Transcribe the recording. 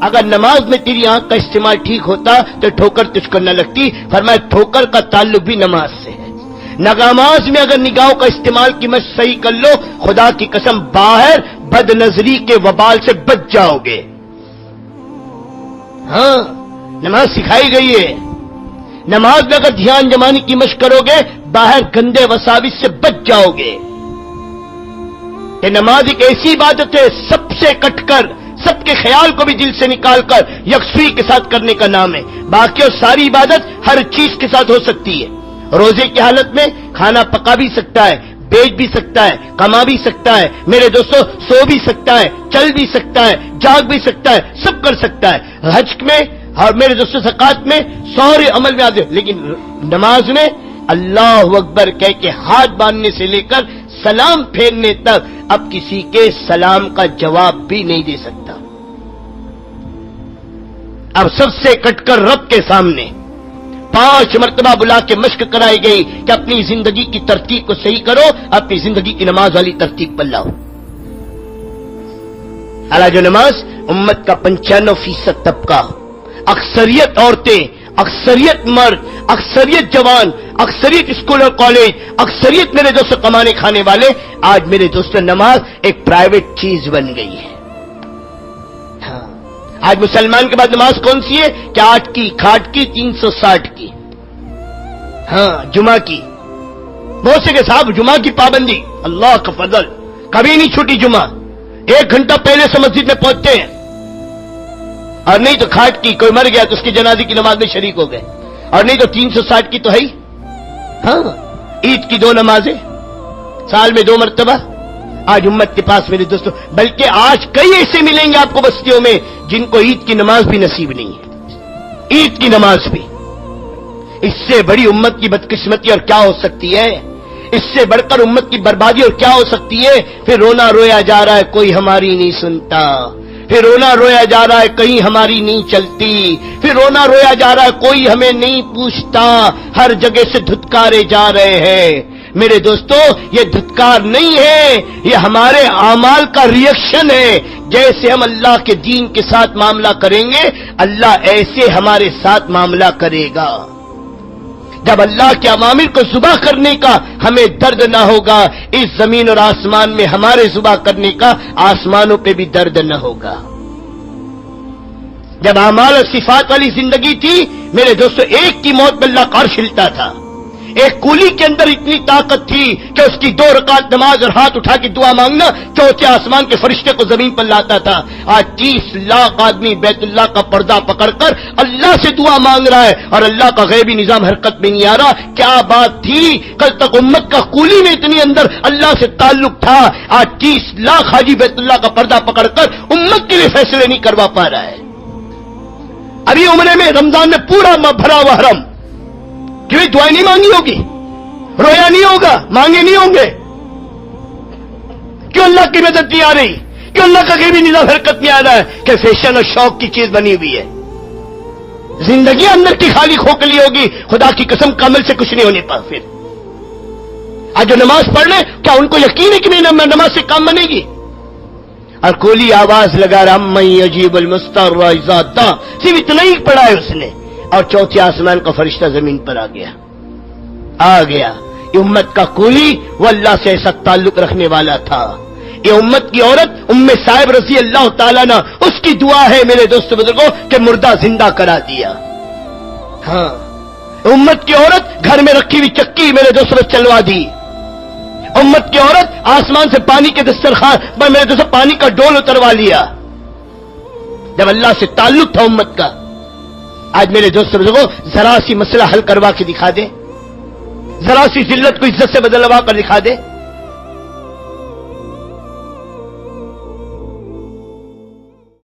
اگر نماز میں تیری آنکھ کا استعمال ٹھیک ہوتا تو ٹھوکر تجھ کو نہ لگتی. فرمایا ٹھوکر کا تعلق بھی نماز سے ہے. نماز میں اگر نگاہوں کا استعمال کی مشق صحیح کر لو، خدا کی قسم باہر بد نظری کے وبال سے بچ جاؤ گے. ہاں نماز سکھائی گئی ہے. نماز میں اگر دھیان جمانے کی مشق کرو گے باہر گندے وساوس سے بچ جاؤ گے. کہ نماز ایک ایسی عبادت ہے سب سے کٹ کر، سب کے خیال کو بھی دل سے نکال کر یکسوئی کے ساتھ کرنے کا نام ہے. باقی اور ساری عبادت ہر چیز کے ساتھ ہو سکتی ہے. روزے کی حالت میں کھانا پکا بھی سکتا ہے، بیچ بھی سکتا ہے، کما بھی سکتا ہے، میرے دوستو سو بھی سکتا ہے، چل بھی سکتا ہے، جاگ بھی سکتا ہے، سب کر سکتا ہے. حج میں اور میرے دوستو زکات میں سارے عمل میں آتے، لیکن نماز میں اللہ اکبر کہہ کے ہاتھ باندھنے سے لے کر سلام پھیرنے تک اب کسی کے سلام کا جواب بھی نہیں دے سکتا. اب سب سے کٹ کر رب کے سامنے 5 مرتبہ بلا کے مشق کرائی گئی کہ اپنی زندگی کی ترتیب کو صحیح کرو، اپنی زندگی کی نماز والی ترتیب پر لاؤ. حالانکہ جو نماز امت کا 95% طبقہ، اکثریت عورتیں، اکثریت مرد، اکثریت جوان، اکثریت اسکول اور کالج، اکثریت میرے دوست کمانے کھانے والے، آج میرے دوست نماز ایک پرائیویٹ چیز بن گئی ہے. ہاں آج مسلمان کے بعد نماز کون سی ہے؟ کہ 8 کی، کھاٹ کی، 360 کی. ہاں جمعہ کی. بہت سے کہ صاحب جمعہ کی پابندی، اللہ کا فضل، کبھی نہیں چھوٹی جمعہ. 1 گھنٹہ پہلے سے مسجد میں پہنچتے ہیں، اور نہیں تو کھاٹ کی، کوئی مر گیا تو اس کے جنازے کی نماز میں شریک ہو گئے، اور نہیں تو 360 کی تو ہے ہی. ہاں عید کی 2 نمازیں سال میں 2 مرتبہ. آج امت کے پاس میرے دوستو، بلکہ آج کئی ایسے ملیں گے آپ کو بستیوں میں جن کو عید کی نماز بھی نصیب نہیں ہے. عید کی نماز بھی. اس سے بڑی امت کی بدقسمتی اور کیا ہو سکتی ہے؟ اس سے بڑھ کر امت کی بربادی اور کیا ہو سکتی ہے؟ پھر رونا رویا جا رہا ہے کوئی ہماری نہیں سنتا، پھر رونا رویا جا رہا ہے کہیں ہماری نہیں چلتی، پھر رونا رویا جا رہا ہے کوئی ہمیں نہیں پوچھتا، ہر جگہ سے دھتکارے جا رہے ہیں. میرے دوستو یہ دھتکار نہیں ہے، یہ ہمارے اعمال کا ریئیکشن ہے. جیسے ہم اللہ کے دین کے ساتھ معاملہ کریں گے اللہ ایسے ہمارے ساتھ معاملہ کرے گا. جب اللہ کے اوامر کو ذبح کرنے کا ہمیں درد نہ ہوگا، اس زمین اور آسمان میں ہمارے ذبح کرنے کا آسمانوں پہ بھی درد نہ ہوگا. جب اعمال اور صفات والی زندگی تھی میرے دوستو، ایک کی موت میں اللہ کا عرش ہلتا تھا. ایک کولی کے اندر اتنی طاقت تھی کہ اس کی 2 رکعت نماز اور ہاتھ اٹھا کے دعا مانگنا 4تھے آسمان کے فرشتے کو زمین پر لاتا تھا. آج 30 لاکھ آدمی بیت اللہ کا پردہ پکڑ کر اللہ سے دعا مانگ رہا ہے اور اللہ کا غیبی نظام حرکت میں نہیں آ رہا. کیا بات تھی؟ کل تک امت کا کولی میں اتنی اندر اللہ سے تعلق تھا، آج 30 لاکھ حاجی بیت اللہ کا پردہ پکڑ کر امت کے لیے فیصلے نہیں کروا پا رہا ہے. ابھی عمرے میں رمضان میں پورا بھرا ہوا حرم، کیوں دعائیں نہیں مانگی ہوگی؟ رویا نہیں ہوگا؟ مانگے نہیں ہوں گے؟ کیوں اللہ کی مدد نہیں آ رہی؟ کیوں اللہ کا غیبی نظام حرکت نہیں آ رہا ہے؟ کہ فیشن اور شوق کی چیز بنی ہوئی ہے. زندگی اندر کی خالی کھوکھلی ہوگی، خدا کی قسم کا عمل سے کچھ نہیں ہونے پا. پھر آج جو نماز پڑھ لیں کیا ان کو یقین ہے کہ میری نماز سے کام بنے گی؟ اور کولی آواز لگا رہا من یجیب المضطر اذا دعا، صرف اتنا ہی پڑھا ہے اس نے، اور 4تھے آسمان کا فرشتہ زمین پر آ گیا. یہ امت کا کولی وہ اللہ سے ایسا تعلق رکھنے والا تھا. یہ امت کی عورت ام صاحب رضی اللہ تعالیٰ عنہ، اس کی دعا ہے میرے دوست بزرگوں کہ مردہ زندہ کرا دیا. ہاں امت کی عورت گھر میں رکھی ہوئی چکی میرے دوست نے چلوا دی. امت کی عورت آسمان سے پانی کے دسترخوان پر میرے دوست پانی کا ڈول اتروا لیا. جب اللہ سے تعلق تھا امت کا. آج میرے دوست بزرگوں ذرا سی مسئلہ حل کروا کے دکھا دے، ذرا سی ذلت کو عزت سے بدلوا کر دکھا دے.